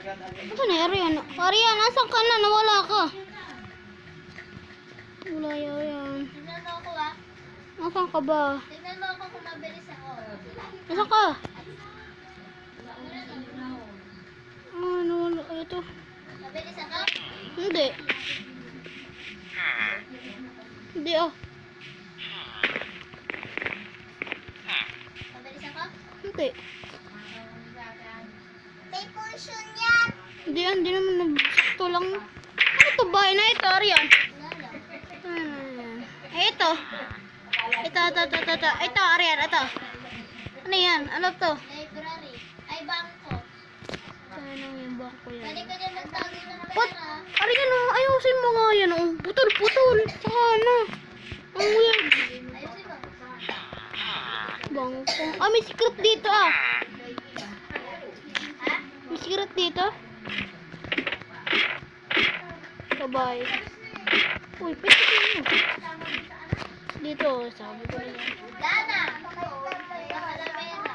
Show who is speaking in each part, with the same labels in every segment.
Speaker 1: Ano na, Arian? Arian, asan ka na? Nawala ka. Wala yan.
Speaker 2: Tignan mo ako ah.
Speaker 1: Asan ka ba?
Speaker 2: Tignan mo ako kung mabilis ako.
Speaker 1: Asan ka? Ano, wala. Ito.
Speaker 2: Mabilis ako?
Speaker 1: Hindi. Hindi ah.
Speaker 2: Mabilis ako?
Speaker 1: Hindi.
Speaker 2: May portion yan.
Speaker 1: Hindi naman nabisakto lang. Ano to, bahay na ito, Arian?
Speaker 2: Wala.
Speaker 1: Ito. Ito, Arian, ito. Ano yan? Ano to?
Speaker 2: Library. Ay, bangko.
Speaker 1: Ano yung bangko yan?
Speaker 2: Pwede ka dyan magtago ng
Speaker 1: What?
Speaker 2: pera.
Speaker 1: Arian, ayusin mo nga yan. Oh. Putol. Saka ano? Ang weird.
Speaker 2: Ayusin mo.
Speaker 1: Bangko. Ah, may secret dito ah.
Speaker 2: Ha?
Speaker 1: May secret dito. Bye-bye. Uy, pwede mo. Dito, sabi ko na yan.
Speaker 2: Dana. Nakalamera.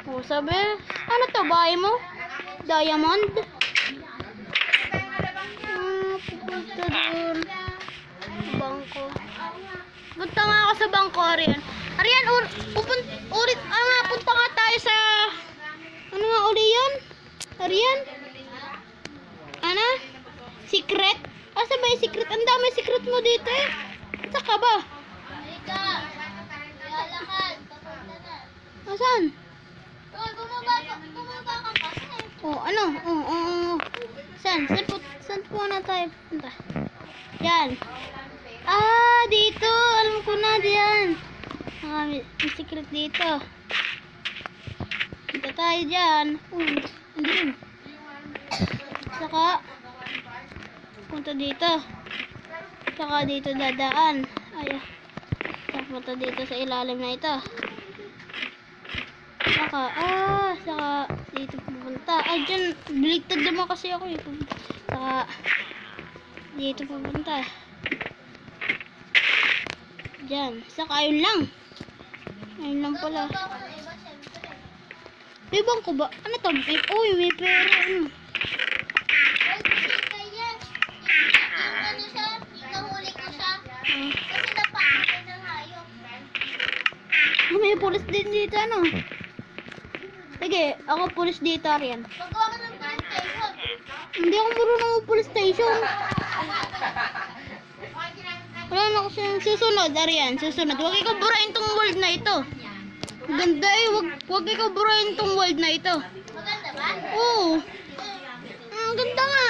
Speaker 1: Oh, sabi, ano to, bahay mo? Diamond? Pupunta doon. Bangko. Punta nga ako sa bangko, Arian. Arian, punta nga tayo sa, ano nga uli yun? Arian? Ano? Secret? Asa ba yung secret? Ang dami secret mo dito eh. Asa ka ba?
Speaker 2: Halika. Lalakad. Papunta na.
Speaker 1: Asan?
Speaker 2: Uy, bumaba ka kasi.
Speaker 1: Oh, ano? Saan po na tayo punta? Yan. Ah, dito. Alam ko na diyan. May secret dito. Punta tayo diyan. Andun. Saka punta dito. Saka dito dadaan. Ay. Punta dito sa ilalim na ito. Saka dito pupunta. Ay, dyan. Baligtad naman kasi ako eh. Saka dito pupunta. Dyan. Saka ayun lang. Ayun lang pala.
Speaker 2: Bumaba ka na iba, syempre.
Speaker 1: May bangko ba? Ano to? May pera. Ano?
Speaker 2: Uy, kasi yan. Yung ano siya, yung nahuli ko siya. Kasi napakita ng hayop.
Speaker 1: May pulis din dito, ano? Sige, ako pulis dito, Arian.
Speaker 2: Magawa ka ng police station.
Speaker 1: Hindi ako marunong ng police station. Wala na ako siyang susunod, Arian. Susunod. Huwag ikaw burahin tong world na ito. Ganda eh. Huwag ikaw burahin tong world na ito.
Speaker 2: Maganda ba?
Speaker 1: Oo. Ang ganda nga.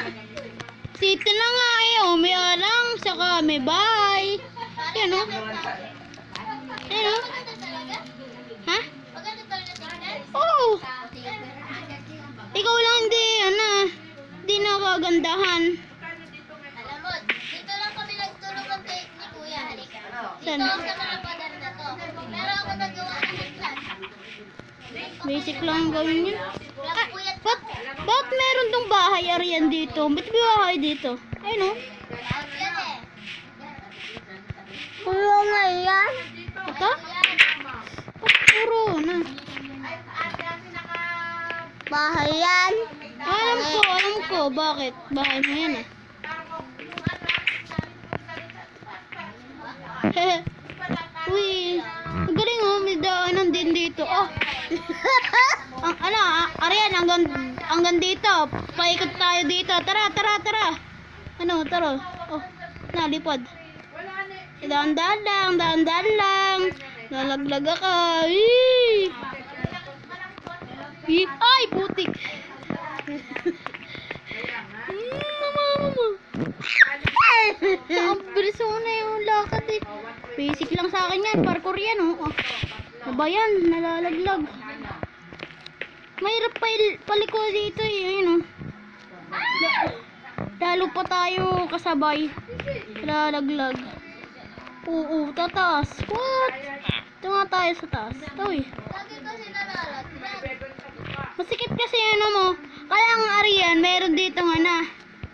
Speaker 1: City na nga eh. Oh, may alang. Saka may bahay. Yan o. Yan o.
Speaker 2: Maganda talaga?
Speaker 1: Ha?
Speaker 2: Maganda talaga tingnan?
Speaker 1: Oo. Ikaw lang hindi nakagandahan.
Speaker 2: Alam mo, dito lang kami nagtulungan ni Kuya. Halika.
Speaker 1: Saan?
Speaker 2: Dito sa mga pader na to. Pero ako nagawa ng plan.
Speaker 1: Basic lang ang gawin yun.
Speaker 2: Walang puyat
Speaker 1: Ba't meron tong bahay, Arian, dito? Ba't may bahay dito? Ayun o.
Speaker 2: out yan eh.
Speaker 1: Puro nga yan. Ito? Puro na. Bahay yan. Alam ko. Bakit? Bahay mo yan ah. Uy, ang galing oh, may daanan din dito. Oh. Arian, hanggang dito. Paikot tayo dito. Tara. Tara. Oh, nalipad. Daan-daan lang. Nalaglag ako. Ay, putik. Mama. Ang bilis mo na yung lakad eh. Basic lang sa akin yan. Parkour yan oh. Ano ba yan? Nalalaglag. Mahirap paliko dito eh. Ayun oh. Lalo pa tayo kasabay. Nalalaglag. Oo, tataas. What? Ito nga tayo sa taas. Ito eh.
Speaker 2: Lagi kasi nalalaglag.
Speaker 1: Masikip kasi ano mo. Kaya ang Arian, meron dito nga na.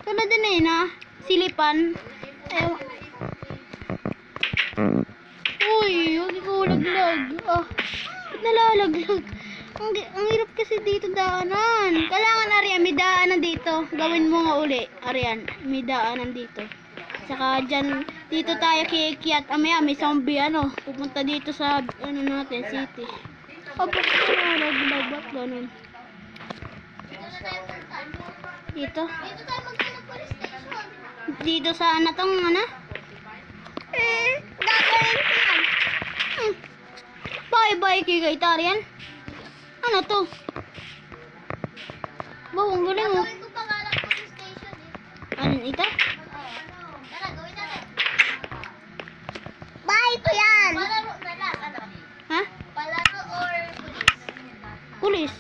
Speaker 1: Tulad din eh na. Silipan. Uy, huwag ikaw laglag. Nalalaglag. Ang hirap kasi dito daanan. Kailangan, Arian, may daanan dito. Gawin mo nga uli, Arian. May daanan dito. Saka dyan, dito tayo kikiat. Amaya, may zombie, pupunta dito sa, natin, city. Bakit naglabat, ganun.
Speaker 2: Dito na tayo punta.
Speaker 1: Dito.
Speaker 2: Dito tayo magpunta ng police station.
Speaker 1: Dito sa, tong,
Speaker 2: Gagawin ko yan.
Speaker 1: Bye-bye kay Arian. Ano to? Ang galing, oh.
Speaker 2: Gagawin ko pangalan police station eh.
Speaker 1: Ano ito?
Speaker 2: Tara, gawin natin. Bye ko yan. Palaro na lang,
Speaker 1: Ha?
Speaker 2: Palaro or police?
Speaker 1: Pulis.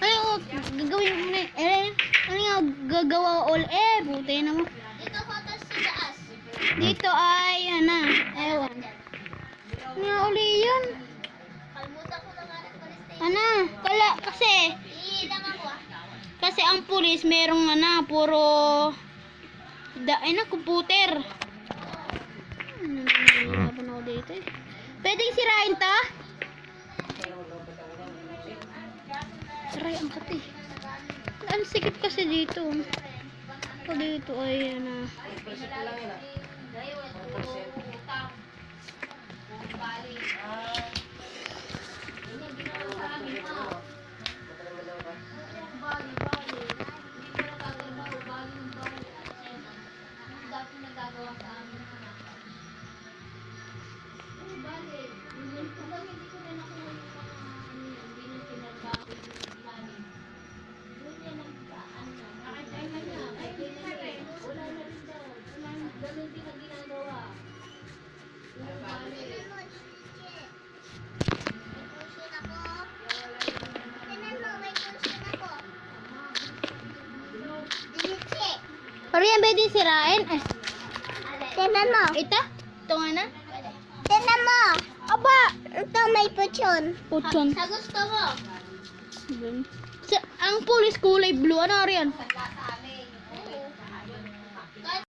Speaker 1: Ay, gagawin mo na. Ano nga, gagawa all buti na mo.
Speaker 2: Dito photos sa taas.
Speaker 1: Dito ay, ewan. Ano nga uli yun?
Speaker 2: Kalimutan ko na nga ng police station.
Speaker 1: Kasi,
Speaker 2: Iilang ako ah.
Speaker 1: kasi ang pulis merong puro, computer. Nahihirapan ako dito eh. Pwedeng sirain to? Aray, ang kati. Ang sikip kasi dito. Ako dito ay, Ariyan, pwede sirain?
Speaker 2: Tignan mo.
Speaker 1: Ito? Ito nga na?
Speaker 2: Tignan mo.
Speaker 1: Aba!
Speaker 2: Ito may putsyon.
Speaker 1: Putsyon.
Speaker 2: Sa gusto mo.
Speaker 1: Ang pulis kulay blue. Ano, Ariyan?